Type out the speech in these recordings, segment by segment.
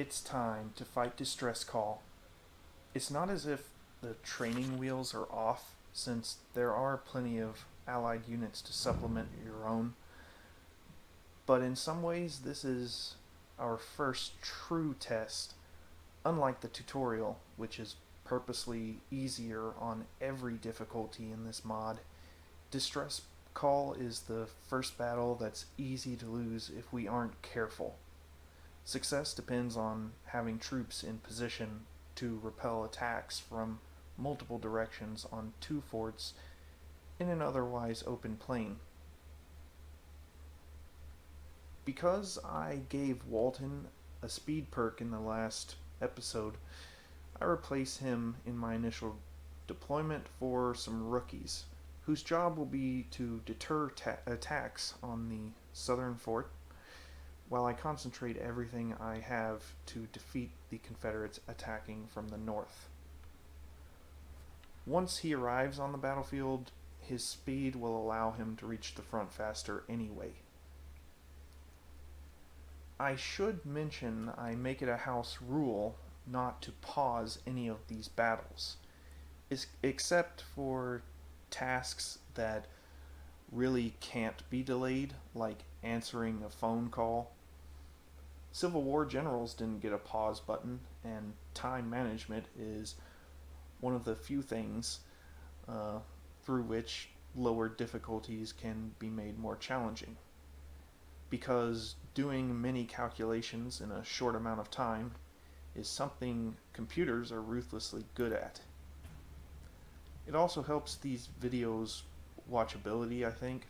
It's time to fight distress call. It's not as if the training wheels are off, since there are plenty of allied units to supplement your own, but in some ways this is our first true test, unlike the tutorial, which is purposely easier on every difficulty in this mod. Distress call is the first battle that's easy to lose if we aren't careful. Success depends on having troops in position to repel attacks from multiple directions on two forts in an otherwise open plain. Because I gave Walton a speed perk in the last episode, I replace him in my initial deployment for some rookies, whose job will be to deter attacks on the southern fort, while I concentrate everything I have to defeat the Confederates attacking from the north. Once he arrives on the battlefield, his speed will allow him to reach the front faster anyway. I should mention I make it a house rule not to pause any of these battles, except for tasks that really can't be delayed, like answering a phone call. Civil War generals didn't get a pause button, and time management is one of the few things through which lower difficulties can be made more challenging. Because doing many calculations in a short amount of time is something computers are ruthlessly good at. It also helps these videos' watchability, I think,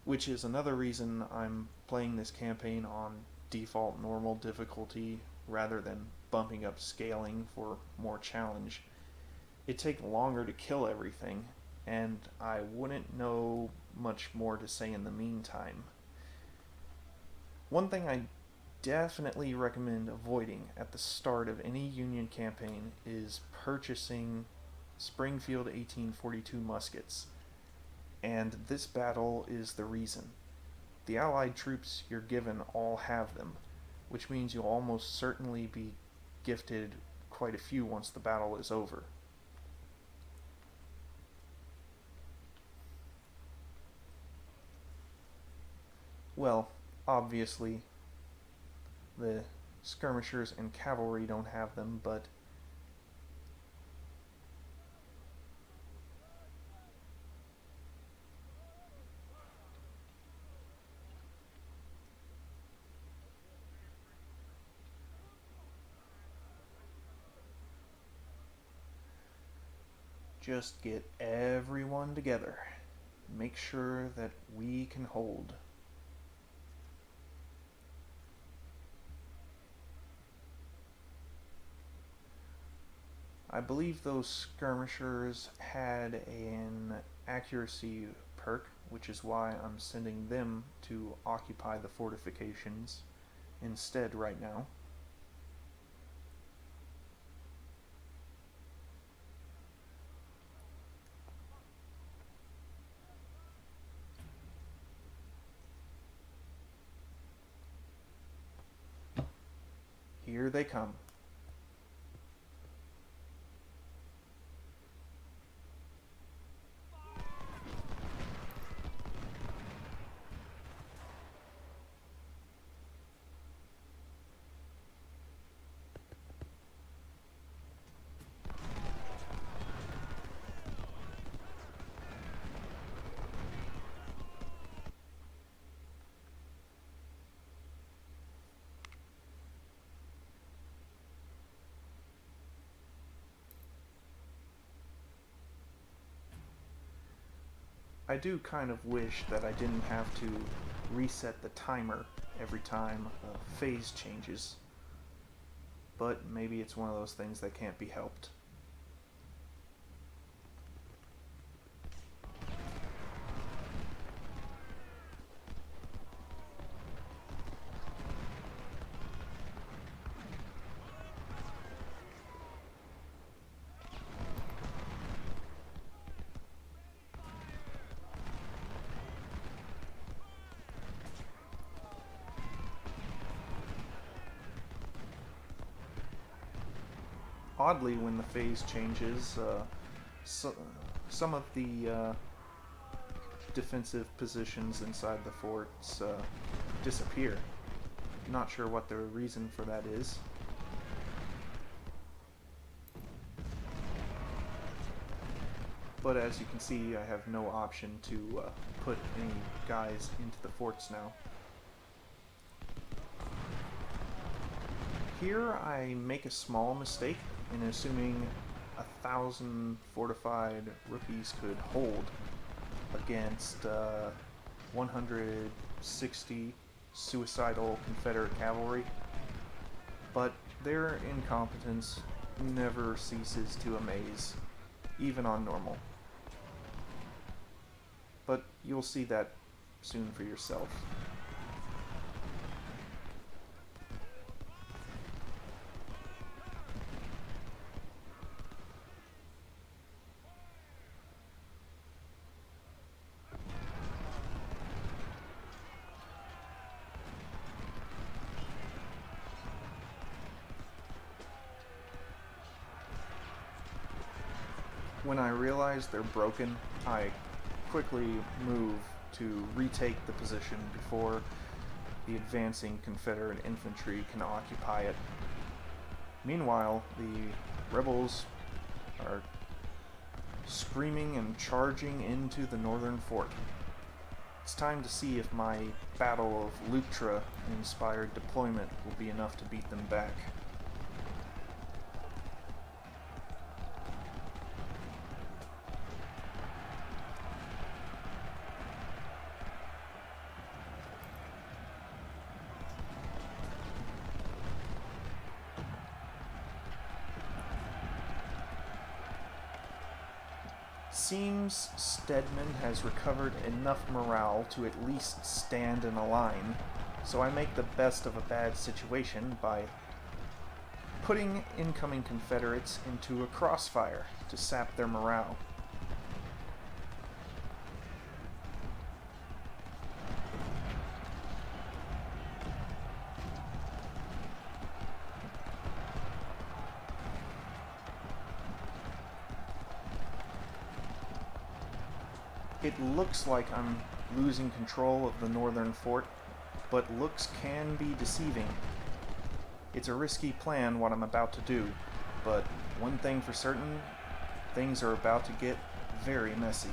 which is another reason I'm playing this campaign on default normal difficulty rather than bumping up scaling for more challenge. It'd take longer to kill everything, and I wouldn't know much more to say in the meantime. One thing I definitely recommend avoiding at the start of any Union campaign is purchasing Springfield 1842 muskets, and this battle is the reason. The Allied troops you're given all have them, which means you'll almost certainly be gifted quite a few once the battle is over. Well, obviously, the skirmishers and cavalry don't have them, but just get everyone together. Make sure that we can hold. I believe those skirmishers had an accuracy perk, which is why I'm sending them to occupy the fortifications instead right now. Here they come. I do kind of wish that I didn't have to reset the timer every time a phase changes, but maybe it's one of those things that can't be helped. oddly, when the phase changes, so, some of the defensive positions inside the forts disappear. Not sure what the reason for that is. But as you can see, I have no option to put any guys into the forts now. Here I make a small mistake in assuming 1,000 fortified rookies could hold against 160 suicidal Confederate cavalry, but their incompetence never ceases to amaze, even on normal. But you'll see that soon for yourself. When I realize they're broken, I quickly move to retake the position before the advancing Confederate infantry can occupy it. Meanwhile, the rebels are screaming and charging into the northern fort. It's time to see if my Battle of Leuctra-inspired deployment will be enough to beat them back. Seems Stedman has recovered enough morale to at least stand in a line, so I make the best of a bad situation by putting incoming Confederates into a crossfire to sap their morale. It looks like I'm losing control of the northern fort, but looks can be deceiving. It's a risky plan what I'm about to do, but one thing for certain, things are about to get very messy.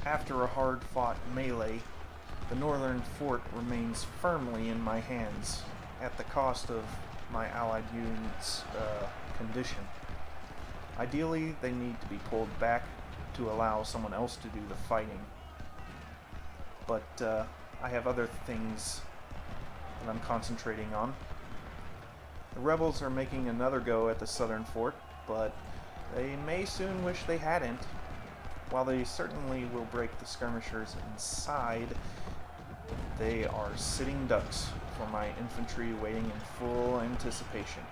After a hard-fought melee, the northern fort remains firmly in my hands, at the cost of my allied units' condition. Ideally, they need to be pulled back to allow someone else to do the fighting. But I have other things that I'm concentrating on. The rebels are making another go at the southern fort, but they may soon wish they hadn't. While they certainly will break the skirmishers inside, they are sitting ducks for my infantry waiting in full anticipation.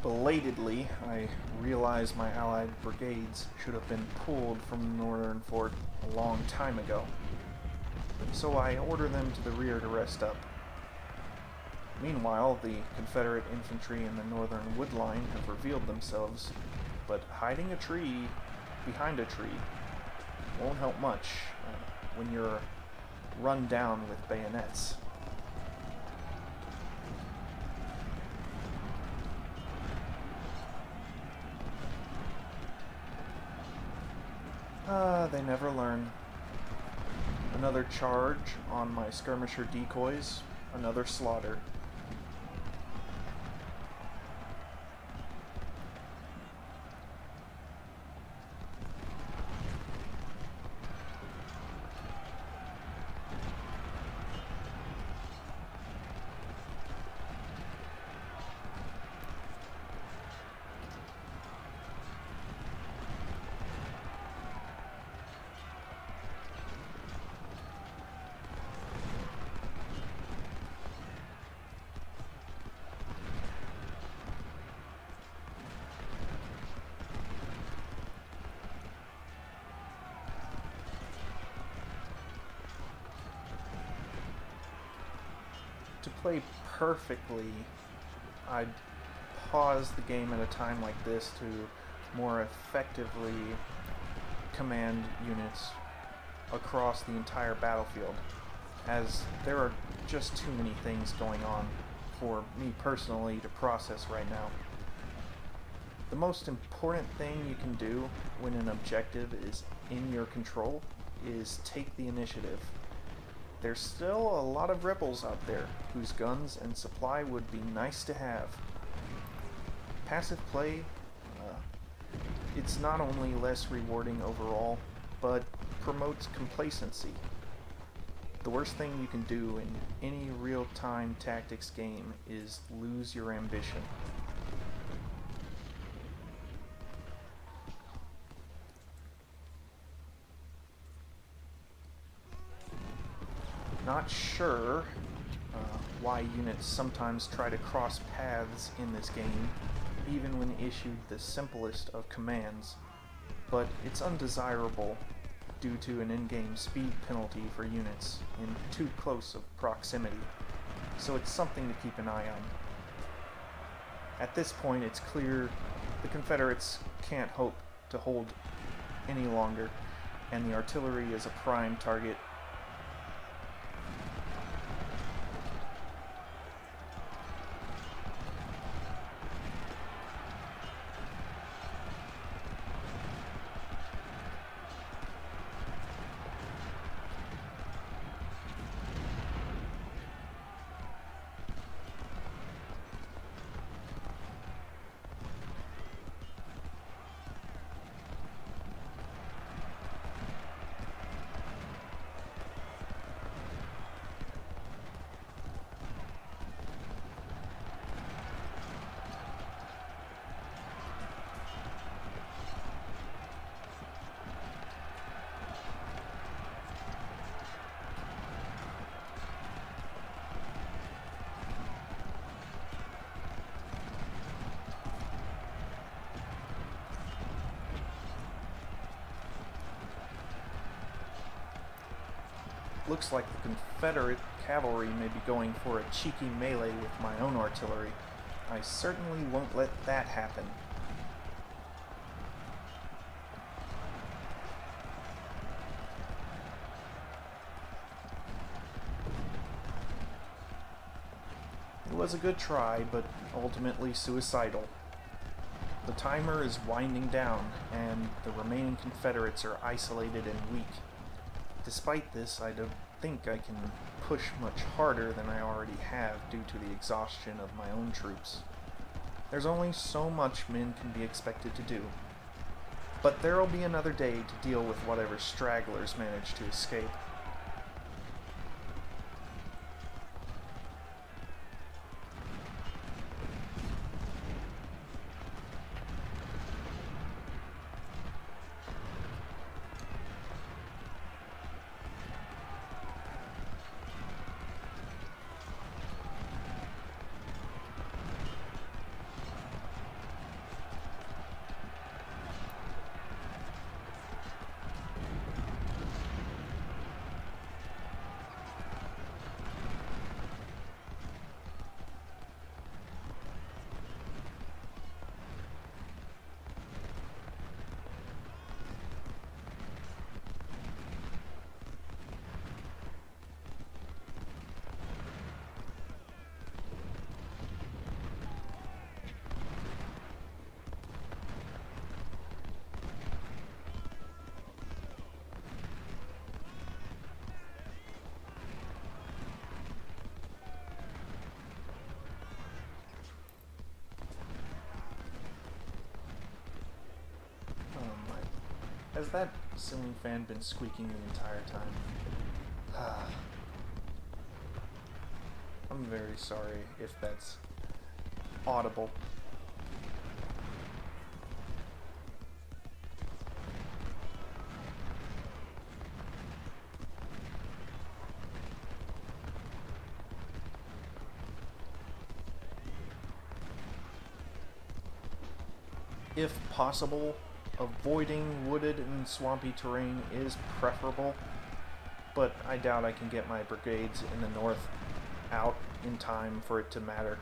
Belatedly, I realize my allied brigades should have been pulled from the northern fort a long time ago, so I order them to the rear to rest up. Meanwhile, the Confederate infantry in the northern wood line have revealed themselves, but hiding a tree behind a tree won't help much when you're run down with bayonets. They never learn. Another charge on my skirmisher decoys, another slaughter. To play perfectly, I'd pause the game at a time like this to more effectively command units across the entire battlefield, as there are just too many things going on for me personally to process right now. The most important thing you can do when an objective is in your control is take the initiative. There's still a lot of rebels out there whose guns and supply would be nice to have. Passive play, it's not only less rewarding overall, but promotes complacency. The worst thing you can do in any real-time tactics game is lose your ambition. Not sure why units sometimes try to cross paths in this game, even when issued the simplest of commands, but it's undesirable due to an in-game speed penalty for units in too close of proximity, so it's something to keep an eye on. At this point, it's clear the Confederates can't hope to hold any longer, and the artillery is a prime target. Looks like the Confederate cavalry may be going for a cheeky melee with my own artillery. I certainly won't let that happen. It was a good try, but ultimately suicidal. The timer is winding down, and the remaining Confederates are isolated and weak. Despite this, I don't think I can push much harder than I already have due to the exhaustion of my own troops. There's only so much men can be expected to do. But there'll be another day to deal with whatever stragglers manage to escape. Has that ceiling fan been squeaking the entire time? I'm very sorry if that's audible. If possible, avoiding wooded and swampy terrain is preferable, but I doubt I can get my brigades in the north out in time for it to matter.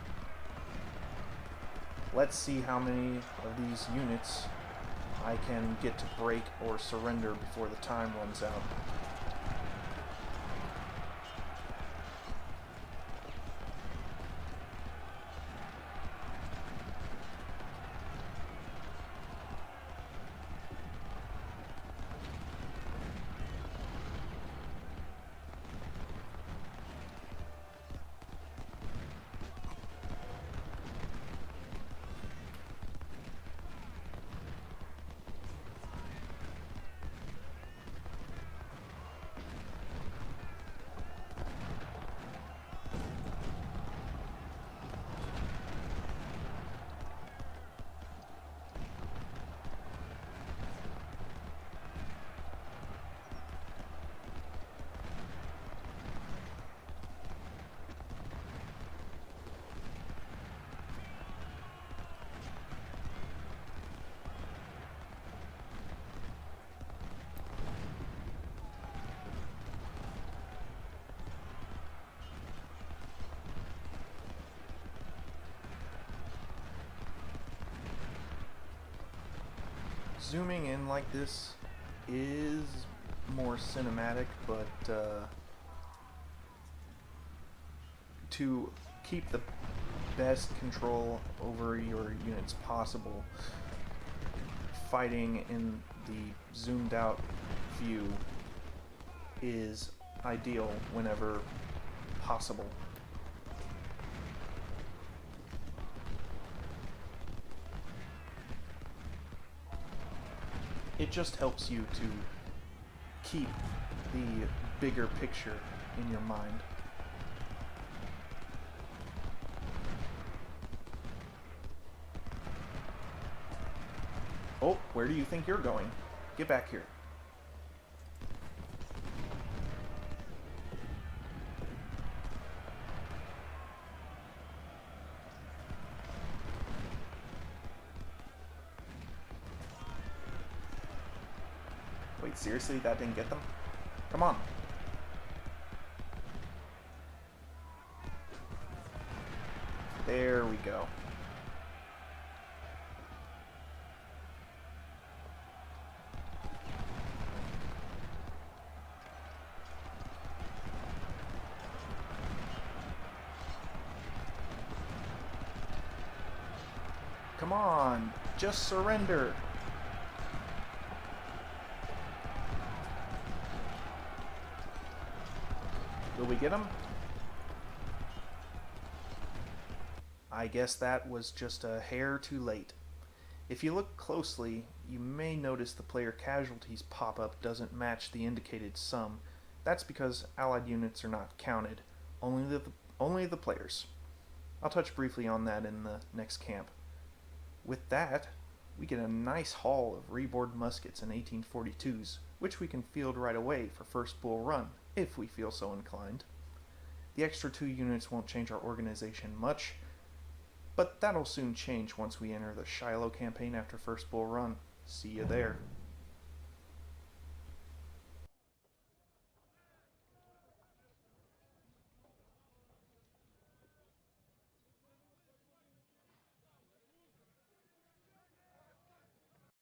Let's see how many of these units I can get to break or surrender before the time runs out. Zooming in like this is more cinematic, but to keep the best control over your units possible, fighting in the zoomed out view is ideal whenever possible. It just helps you to keep the bigger picture in your mind. Oh, where do you think you're going? Get back here. Wait, seriously? That didn't get them? Come on. There we go. Come on, just surrender. Will we get him? I guess that was just a hair too late. If you look closely, you may notice the player casualties pop-up doesn't match the indicated sum. That's because allied units are not counted, only the players. I'll touch briefly on that in the next camp. With that, we get a nice haul of reboard muskets and 1842s, which we can field right away for first Bull Run, if we feel so inclined. The extra 2 units won't change our organization much, but that'll soon change once we enter the Shiloh campaign after first Bull Run. See you there.